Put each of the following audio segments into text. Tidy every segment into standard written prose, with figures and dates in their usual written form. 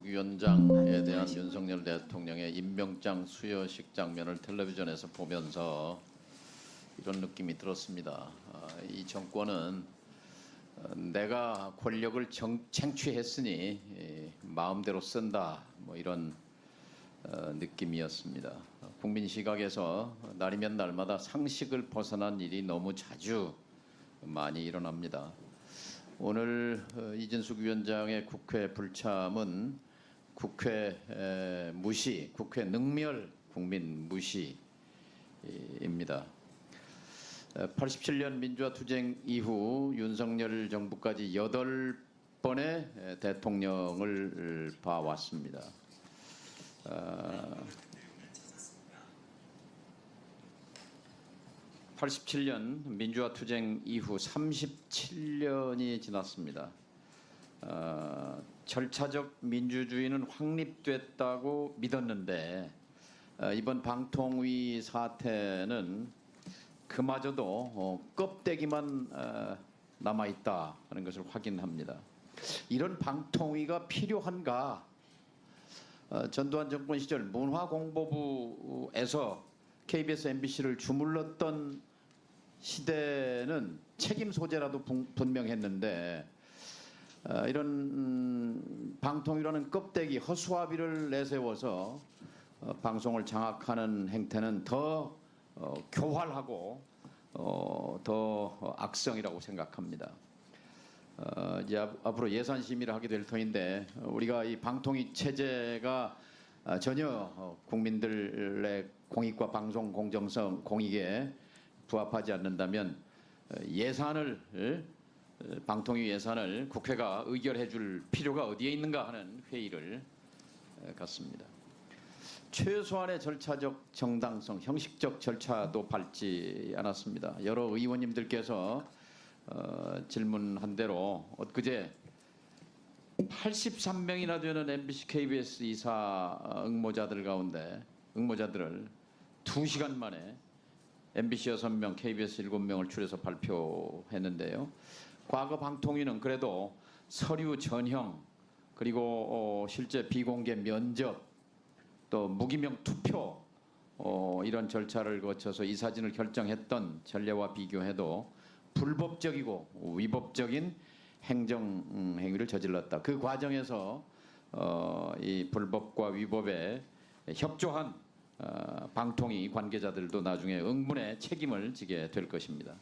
위원장에 대한 윤석열 대통령의 임명장 수여식 장면을 텔레비전에서 보면서 이런 느낌이 들었습니다. 이 정권은 내가 권력을 쟁취했으니 마음대로 쓴다, 뭐 이런 느낌이었습니다. 국민 시각에서 날이면 날마다 상식을 벗어난 일이 너무 자주 많이 일어납니다. 오늘 이진숙 위원장의 국회 불참은 국회 무시, 국회 능멸, 국민 무시입니다. 87년 민주화 투쟁 이후 윤석열 정부까지 8번의 대통령을 봐왔습니다. 87년 민주화 투쟁 이후 37년이 지났습니다. 절차적 민주주의는 확립됐다고 믿었는데 이번 방통위 사태는 그마저도 껍데기만 남아있다 하는 것을 확인합니다. 이런 방통위가 필요한가? 전두환 정권 시절 문화공보부에서 KBS, MBC를 주물렀던 시대는 책임 소재라도 분명했는데 이런 방통위라는 껍데기 허수아비를 내세워서 방송을 장악하는 행태는 더 교활하고 더 악성이라고 생각합니다. 이제 앞으로 예산 심의를 하게 될 터인데 우리가 이 방통위 체제가 전혀 국민들의 공익과 방송 공정성, 공익에 부합하지 않는다면 방통위 예산을 국회가 의결해 줄 필요가 어디에 있는가 하는 회의를 갖습니다. 최소한의 절차적 정당성, 형식적 절차도 밟지 않았습니다. 여러 의원님들께서 질문한 대로 엊그제 83명이나 되는 MBC, KBS 이사 응모자들을 2시간 만에 MBC 6명, KBS 7명을 추려서 발표했는데요. 과거 방통위는 그래도 서류 전형, 그리고 실제 비공개 면접, 또 무기명 투표 이런 절차를 거쳐서 이 사진을 결정했던 전례와 비교해도 불법적이고 위법적인 행정 행위를 저질렀다. 그 과정에서 이 불법과 위법에 협조한 방통위 관계자들도 나중에 응분의 책임을 지게 될 것입니다.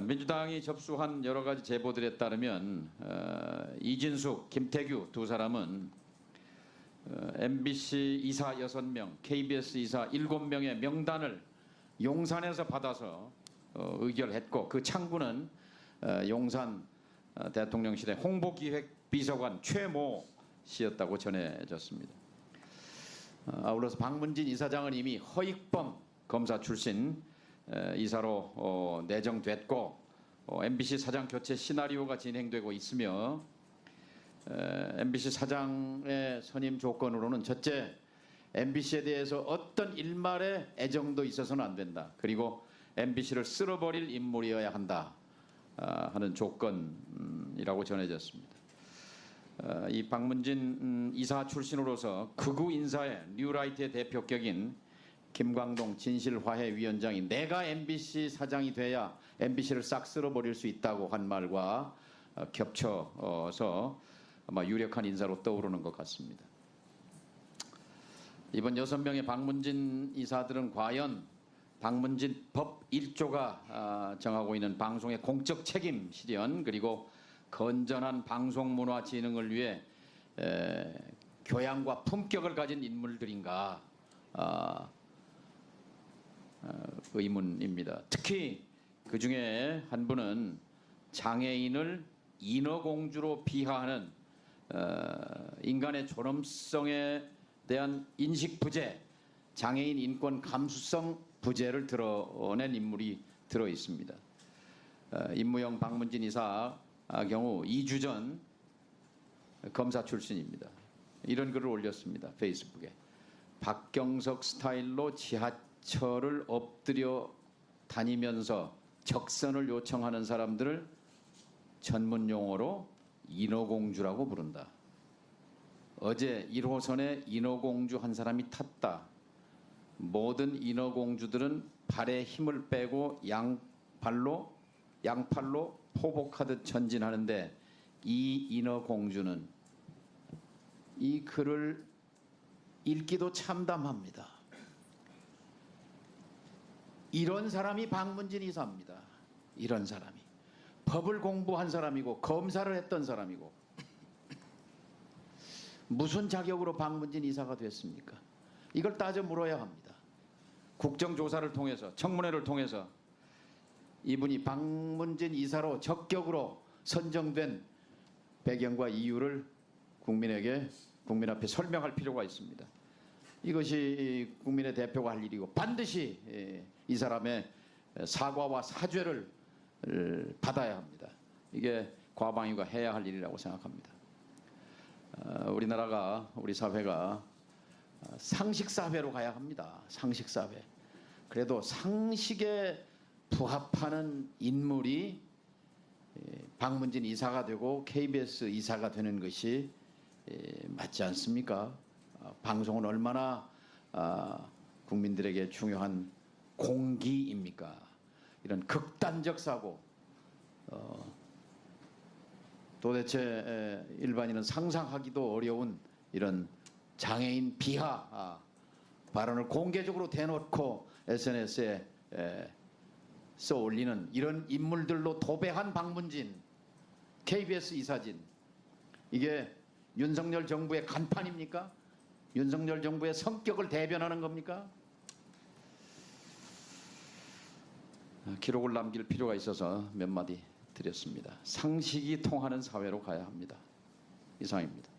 민주당이 접수한 여러 가지 제보들에 따르면 이진숙, 김태규 두 사람은 MBC 이사 6명, KBS 이사 7명의 명단을 용산에서 받아서 의결했고 그 창구는 용산 대통령실의 홍보기획비서관 최모 씨였다고 전해졌습니다. 아울러서 박문진 이사장은 이미 허익범 검사 출신 이사로 내정됐고 MBC 사장 교체 시나리오가 진행되고 있으며 MBC 사장의 선임 조건으로는 첫째, MBC에 대해서 어떤 일말의 애정도 있어서는 안 된다. 그리고 MBC를 쓸어버릴 인물이어야 한다 하는 조건이라고 전해졌습니다. 이 박문진 이사 출신으로서 극우 인사의 뉴라이트의 대표격인 김광동 진실화해위원장이 내가 MBC 사장이 돼야 MBC를 싹 쓸어버릴 수 있다고 한 말과 겹쳐서 아마 유력한 인사로 떠오르는 것 같습니다. 이번 6명의 박문진 이사들은 과연 박문진 법 1조가 정하고 있는 방송의 공적 책임 실현 그리고 건전한 방송문화 진흥을 위해 교양과 품격을 가진 인물들인가 의문입니다. 특히 그 중에 한 분은 장애인을 인어공주로 비하하는 인간의 존엄성에 대한 인식 부재, 장애인 인권 감수성 부재를 드러낸 인물이 들어 있습니다. 임무영 박문진 이사 경우 2주 전 검사 출신입니다. 이런 글을 올렸습니다. 페이스북에. 박경석 스타일로 지하철을 엎드려 다니면서 적선을 요청하는 사람들을 전문 용어로 인어공주라고 부른다. 어제 1호선에 인어공주 한 사람이 탔다. 모든 인어공주들은 발에 힘을 빼고 양팔로 포복하듯 전진하는데 이 인어공주는 이 글을 읽기도 참담합니다. 이런 사람이 박문진 이사입니다. 이런 사람이 법을 공부한 사람이고 검사를 했던 사람이고 무슨 자격으로 박문진 이사가 됐습니까? 이걸 따져 물어야 합니다. 국정조사를 통해서 청문회를 통해서 이분이 박문진 이사로 적격으로 선정된 배경과 이유를 국민 앞에 설명할 필요가 있습니다. 이것이 국민의 대표가 할 일이고 반드시 이 사람의 사과와 사죄를 받아야 합니다. 이게 과방위가 해야 할 일이라고 생각합니다. 우리나라가 우리 사회가 상식 사회로 가야 합니다. 상식 사회. 그래도 상식에 부합하는 인물이 박문진 이사가 되고 KBS 이사가 되는 것이 맞지 않습니까? 방송은 얼마나 국민들에게 중요한 공기입니까? 이런 극단적 사고, 도대체 일반인은 상상하기도 어려운 이런 장애인 비하 발언을 공개적으로 대놓고 SNS에 써 올리는 이런 인물들로 도배한 박문진, KBS 이사진, 이게 윤석열 정부의 간판입니까? 윤석열 정부의 성격을 대변하는 겁니까? 기록을 남길 필요가 있어서 몇 마디 드렸습니다. 상식이 통하는 사회로 가야 합니다. 이상입니다.